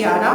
11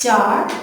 4।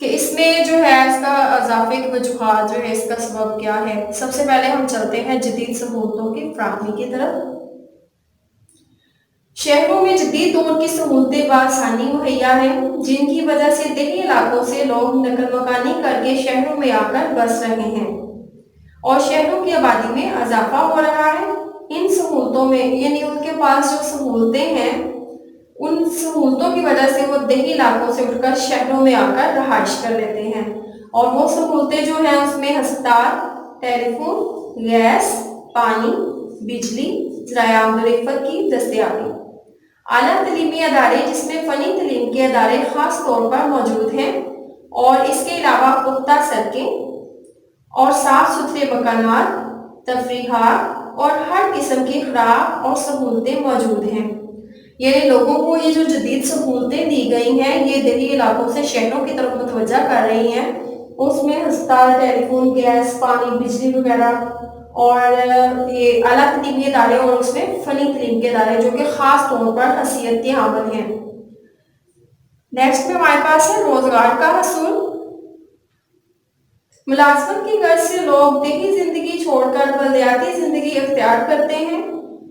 کہ اس میں جو ہے اس کا اضافے کی وجوہات جو ہے اس کا سبب کیا ہے۔ سب سے پہلے ہم چلتے ہیں جدید سہولتوں کی فراہمی کی طرف۔ شہروں میں جدید دور کی سہولتیں بآسانی مہیا ہیں، جن کی وجہ سے دیہی علاقوں سے لوگ نقل مکانی کر کے شہروں میں آ کر بس رہے ہیں اور شہروں کی آبادی میں اضافہ ہو رہا ہے۔ ان سہولتوں میں یعنی ان کے پاس جو سہولتیں ہیں، ان سہولتوں کی وجہ سے وہ دیہی علاقوں سے اٹھ کر شہروں میں آ کر رہائش کر لیتے ہیں، اور وہ سہولتیں جو ہیں اس میں ہسپتال، ٹیلی فون، گیس، پانی، بجلی، ذرائع آمد و رفت کی دستیابی، اعلیٰ تعلیمی ادارے جس میں فنی تعلیم کے ادارے خاص طور پر موجود ہیں، اور اس کے علاوہ پختہ سڑکیں اور صاف ستھرے مکانات، تفریحات اور ہر قسم کی خوراک اور سہولتیں موجود ہیں۔ یعنی لوگوں کو یہ جو جدید سہولتیں دی گئی ہیں یہ دیہی علاقوں سے شہروں کی طرف متوجہ کر رہی ہیں۔ اس میں ہسپتال، ٹیلی فون، گیس، پانی، بجلی وغیرہ، اور یہ اعلیٰ تعلیمی ادارے اور اس میں فنی تعلیم کے ادارے جو کہ خاص طور پر حیثیت کے حامل ہیں۔ نیکسٹ میں ہمارے پاس ہے روزگار کا حصول۔ ملازمت کی غرض سے لوگ دیہی زندگی چھوڑ کر بلدیاتی زندگی اختیار کرتے ہیں۔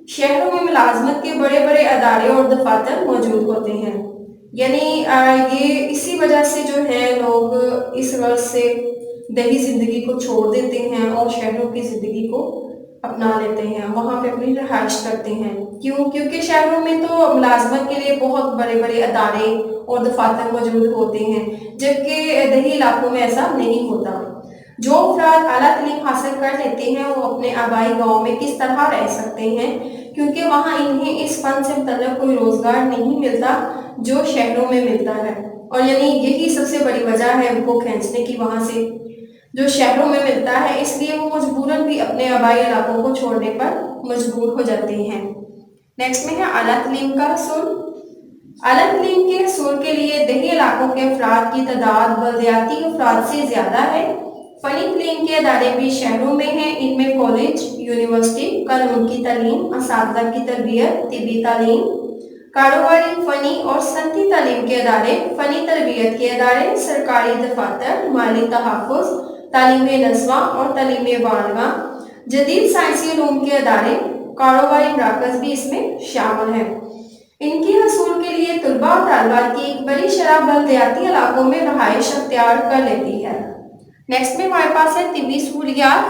شہروں میں ملازمت کے بڑے بڑے ادارے اور دفاتر موجود ہوتے ہیں، یعنی یہ اسی وجہ سے جو ہے لوگ اس غرض سے دیہی زندگی کو چھوڑ دیتے ہیں اور شہروں کی زندگی کو اپنا لیتے ہیں، وہاں پہ اپنی رہائش کرتے ہیں۔ کیونکہ شہروں میں تو ملازمت کے لیے بہت بڑے بڑے ادارے اور دفاتر موجود ہوتے ہیں، جبکہ دیہی علاقوں میں ایسا نہیں ہوتا۔ جو افراد اعلیٰ تعلیم حاصل کر لیتے ہیں وہ اپنے آبائی گاؤں میں کس طرح رہ سکتے ہیں، کیونکہ وہاں انہیں اس فن سے متعلق کوئی روزگار نہیں ملتا جو شہروں میں ملتا ہے، اور یعنی یہی سب سے بڑی وجہ ہے ان کو کھینچنے کی وہاں سے جو شہروں میں ملتا ہے، اس لیے وہ مجبوراً بھی اپنے آبائی علاقوں کو چھوڑنے پر مجبور ہو جاتے ہیں۔ نیکسٹ میں ہے اعلیٰ تعلیم کا حصول۔ اعلیٰ تعلیم کے حصول کے لیے دیہی علاقوں کے افراد کی تعداد بلدیاتی افراد سے زیادہ ہے۔ فنی تعلیم کے ادارے بھی شہروں میں ہیں، ان میں کالج، یونیورسٹی، قانون کی تعلیم، اساتذہ کی تربیت، طبی تعلیم، کاروباری، فنی اور صنعتی تعلیم کے ادارے، فنی تربیت کے ادارے، سرکاری دفاتر، مالی تحفظ، تعلیم نسواں اور تعلیم بالغاں، جدید سائنسی علوم کے ادارے، کاروباری مراکز بھی اس میں شامل ہیں۔ ان کی حصول کے لیے طلباء اور طالبات کی ایک بڑی شرح بلدیاتی علاقوں میں رہائش اختیار کر لیتی ہے۔ نیکسٹ میں ہمارے پاس ہے طبی سہولیات۔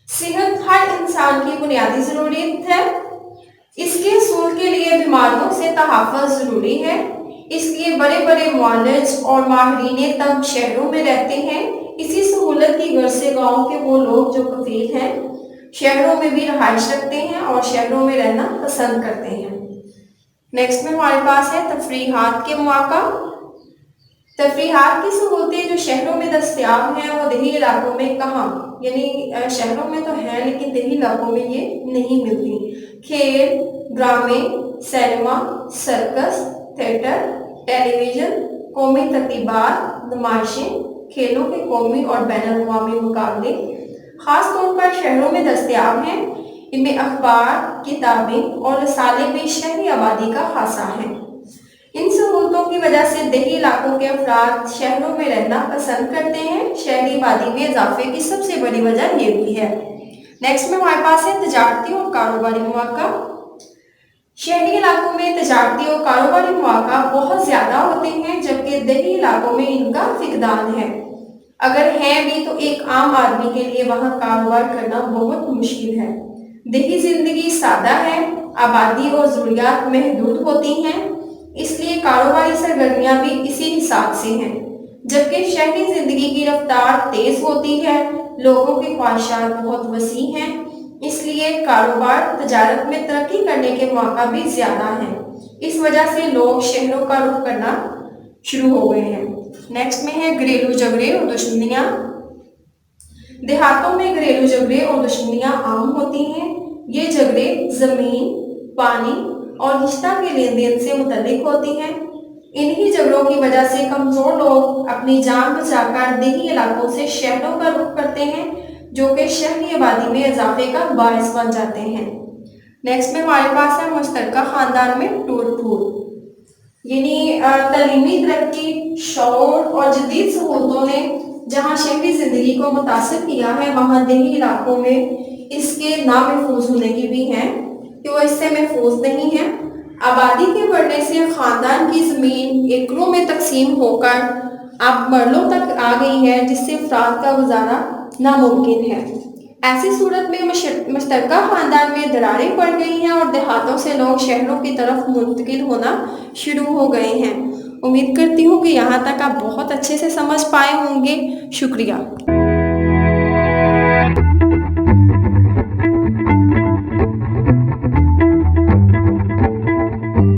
صحت ہر انسان کی بنیادی ضرورت ہے، اس کے حصول کے لیے بیماریوں سے تحفظ ضروری ہے، اس لیے بڑے بڑے معالج اور ماہرین طب شہروں میں رہتے ہیں۔ اسی سہولت کی غرض سے گاؤں کے وہ لوگ جو کفیل ہیں شہروں میں بھی رہائش رکھتے ہیں اور شہروں میں رہنا پسند کرتے ہیں۔ نیکسٹ میں ہمارے پاس ہے تفریحات کے مواقع۔ تفریحات کی سہولتیں جو شہروں میں دستیاب ہیں وہ دیہی علاقوں میں کہاں، یعنی شہروں میں تو ہیں لیکن دیہی علاقوں میں یہ نہیں ملتی۔ کھیل، ڈرامے، سینما، سرکس، تھیٹر، ٹیلی ویژن، قومی تقریبات، نمائشیں، کھیلوں کے قومی اور بین الاقوامی مقابلے خاص طور پر شہروں میں دستیاب ہیں۔ ان میں اخبار، کتابیں اور رسالے بھی شہری آبادی کا خاصہ ہیں۔ ان سہولتوں کی وجہ سے دیہی علاقوں کے افراد شہروں میں رہنا پسند کرتے ہیں۔ شہری آبادی میں اضافے کی سب سے بڑی وجہ یہ بھی ہے۔ نیکسٹ میں ہمارے پاس ہے تجارتی اور کاروباری مواقع۔ شہری علاقوں میں تجارتی اور کاروباری مواقع بہت زیادہ ہوتے ہیں، جبکہ دیہی علاقوں میں ان کا فقدان ہے۔ اگر ہیں بھی تو ایک عام آدمی کے لیے وہاں کاروبار کرنا بہت مشکل ہے۔ دیہی زندگی سادہ ہے، آبادی اور ضروریات محدود ہوتی ہیں، اس لیے کاروباری سرگرمیاں بھی اسی حساب سے ہیں، جبکہ شہری زندگی کی رفتار تیز ہوتی ہے، لوگوں کی خواہشات بہت وسیع ہیں، اس لیے کاروبار تجارت میں ترقی کرنے کے موقع بھی زیادہ ہیں۔ اس وجہ سے لوگ شہروں کا رخ کرنا شروع ہو گئے ہیں۔ نیکسٹ میں ہے گھریلو جھگڑے اور دشمنیاں۔ دیہاتوں میں گھریلو جھگڑے اور دشمنیاں عام ہوتی ہیں۔ یہ جھگڑے زمین، پانی اور رشتہ کے لین دین سے متعلق ہوتی ہیں۔ انہی جھگڑوں کی وجہ سے کمزور لوگ اپنی جان بچا کر دیہی علاقوں سے شہروں کا رخ کرتے ہیں، جو کہ شہری آبادی میں اضافے کا باعث بن جاتے ہیں۔ نیکسٹ میں ہمارے پاس ہے مشترکہ خاندان میں ٹوٹ پھوٹ۔ یعنی تعلیمی ترقی، شعور اور جدید سہولتوں نے جہاں شہری زندگی کو متاثر کیا ہے، وہاں دیہی علاقوں میں اس کے نامحفوظ ہونے کی بھی ہیں کہ وہ اس سے محفوظ نہیں ہیں۔ آبادی کے بڑھنے سے خاندان کی زمین ایکڑوں میں تقسیم ہو کر اب مرلوں تک آ گئی ہے، جس سے افراد کا گزارا ناممکن ہے۔ ایسی صورت میں مشترکہ خاندان میں دراریں پڑ گئی ہیں اور دیہاتوں سے لوگ شہروں کی طرف منتقل ہونا شروع ہو گئے ہیں۔ امید کرتی ہوں کہ یہاں تک آپ بہت اچھے سے سمجھ پائے ہوں گے۔ شکریہ۔